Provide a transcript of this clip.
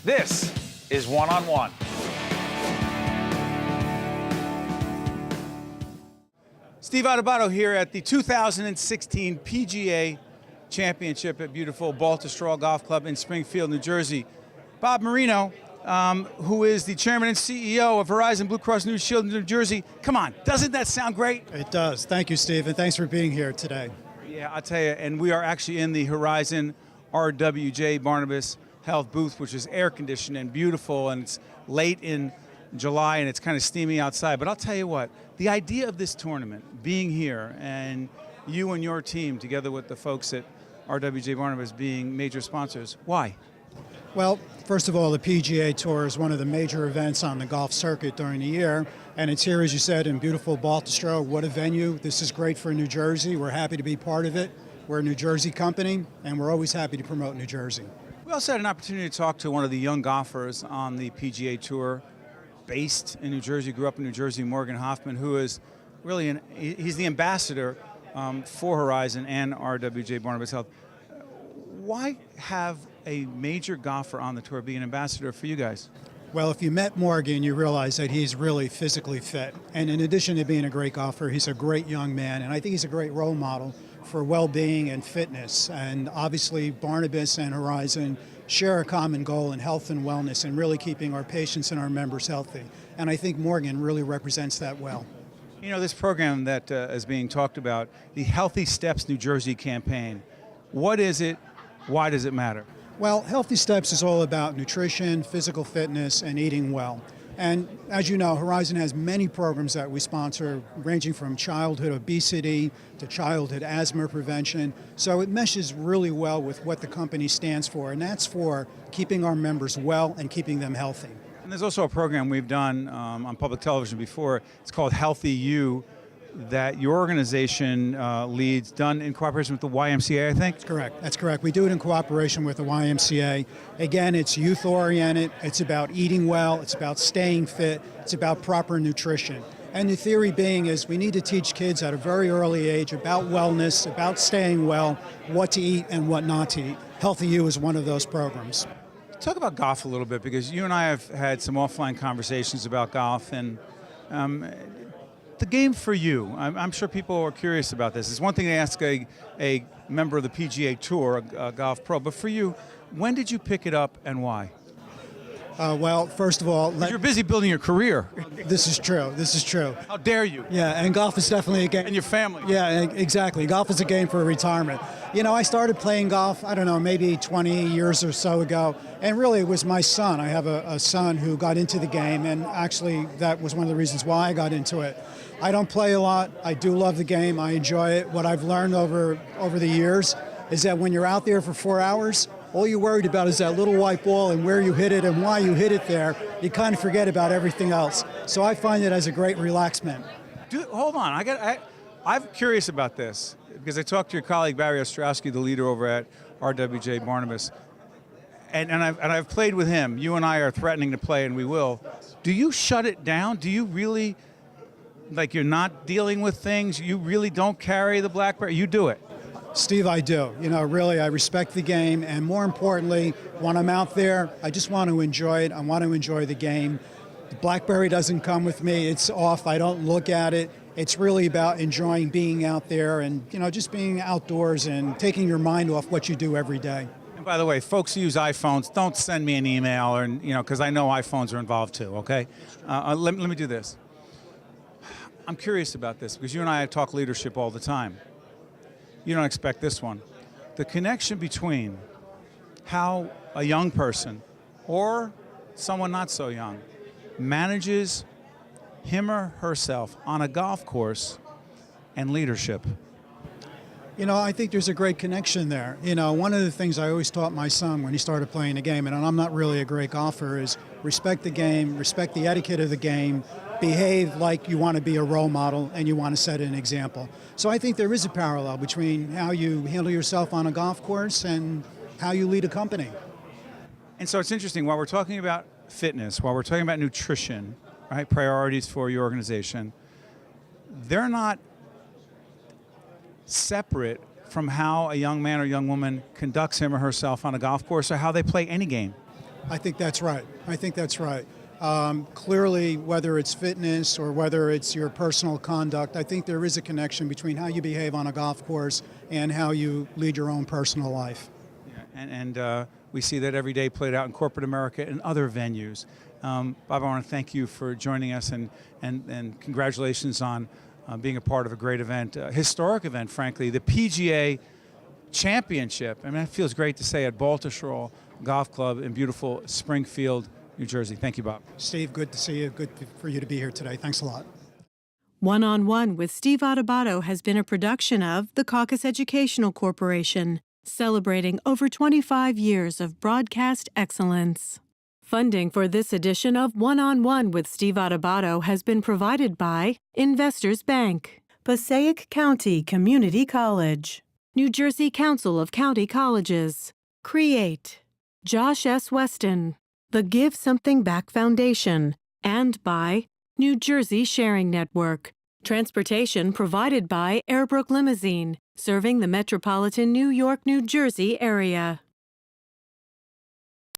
This is One on One. Steve Adubato here at the 2016 PGA Championship at beautiful Baltusrol Golf Club in Springfield, New Jersey. Bob Marino, who is the chairman and CEO of Horizon Blue Cross Blue Shield in New Jersey. Come on, doesn't that sound great? It does. Thank you, Steve, and thanks for being here today. Yeah, I'll tell you, and we are actually in the Horizon RWJBarnabas Health booth, which is air conditioned and beautiful, and it's late in July and it's kind of steamy outside. But I'll tell you what, the idea of this tournament, being here, and you and your team together with the folks at RWJBarnabas being major sponsors, why? Well, first of all, the PGA Tour is one of the major events on the golf circuit during the year, and it's here, as you said, in beautiful Baltusrol. What a venue. This is great for New Jersey. We're happy to be part of it. We're a New Jersey company, and we're always happy to promote New Jersey. We also had an opportunity to talk to one of the young golfers on the PGA Tour, based in New Jersey, grew up in New Jersey, Morgan Hoffmann, who is really, he's the ambassador for Horizon and RWJBarnabas Health. Why have a major golfer on the tour be an ambassador for you guys? Well, if you met Morgan, you realize that he's really physically fit. And in addition to being a great golfer, he's a great young man, and I think he's a great role model for well-being and fitness. And obviously, Barnabas and Horizon share a common goal in health and wellness and really keeping our patients and our members healthy. And I think Morgan really represents that well. You know, this program that is being talked about, the Healthy Steps New Jersey campaign, what is it? Why does it matter? Well, Healthy Steps is all about nutrition, physical fitness, and eating well. And as you know, Horizon has many programs that we sponsor, ranging from childhood obesity to childhood asthma prevention. So it meshes really well with what the company stands for, and that's for keeping our members well and keeping them healthy. And there's also a program we've done on public television before. It's called Healthy You, that your organization leads, done in cooperation with the YMCA, I think? That's correct. That's correct. We do it in cooperation with the YMCA. Again, it's youth-oriented. It's about eating well. It's about staying fit. It's about proper nutrition. And the theory being is we need to teach kids at a very early age about wellness, about staying well, what to eat and what not to eat. Healthy You is one of those programs. Talk about golf a little bit, because you and I have had some offline conversations about golf, and the game for you, I'm sure people are curious about this. It's one thing to ask a member of the PGA Tour, a golf pro, but for you, when did you pick it up and why? Well, first of all, you're busy building your career. This is true. This is true. How dare you? Yeah, and golf is definitely a game. And your family. Yeah, exactly. Golf is a game for retirement. You know, I started playing golf, I don't know, maybe 20 years or so ago, and really it was my son. I have a son who got into the game, and actually that was one of the reasons why I got into it. I don't play a lot. I do love the game. I enjoy it. What I've learned over the years is that when you're out there for 4 hours, all you're worried about is that little white ball and where you hit it and why you hit it there. You kind of forget about everything else. So I find it as a great relaxment. Hold on, I'm curious about this, because I talked to your colleague Barry Ostrowski, the leader over at RWJBarnabas, and I've played with him. You and I are threatening to play, and we will. Do you shut it down? Do you really, like, you're not dealing with things? You really don't carry the BlackBerry? You do it? Steve, I do. You know, really, I respect the game, and more importantly, when I'm out there, I just want to enjoy it. I want to enjoy the game. The BlackBerry doesn't come with me. It's off. I don't look at it. It's really about enjoying being out there and, you know, just being outdoors and taking your mind off what you do every day. And by the way, folks who use iPhones, don't send me an email, or, you know, because I know iPhones are involved too, okay? Let me do this. I'm curious about this, because you and I talk leadership all the time. You don't expect this one. The connection between how a young person, or someone not so young, manages him or herself on a golf course and leadership. You know, I think there's a great connection there. You know, one of the things I always taught my son when he started playing the game, and I'm not really a great golfer, is respect the game, respect the etiquette of the game, behave like you want to be a role model and you want to set an example. So I think there is a parallel between how you handle yourself on a golf course and how you lead a company. And so it's interesting, while we're talking about fitness, while we're talking about nutrition, right, priorities for your organization, they're not separate from how a young man or young woman conducts him or herself on a golf course or how they play any game. I think that's right. I think that's right. Clearly, whether it's fitness or whether it's your personal conduct, I think there is a connection between how you behave on a golf course and how you lead your own personal life. Yeah, and we see that every day played out in corporate America and other venues. Bob, I want to thank you for joining us, and congratulations on being a part of a great event, a historic event, frankly, the PGA Championship. I mean, it feels great to say at Baltusrol Golf Club in beautiful Springfield, New Jersey. Thank you, Bob. Steve, good to see you. Good for you to be here today. Thanks a lot. One-on-One with Steve Adubato has been a production of the Caucus Educational Corporation, celebrating over 25 years of broadcast excellence. Funding for this edition of One-on-One with Steve Adubato has been provided by Investors Bank, Passaic County Community College, New Jersey Council of County Colleges, Create, Josh S. Weston, the Give Something Back Foundation, and by New Jersey Sharing Network. Transportation provided by Airbrook Limousine, serving the metropolitan New York, New Jersey area.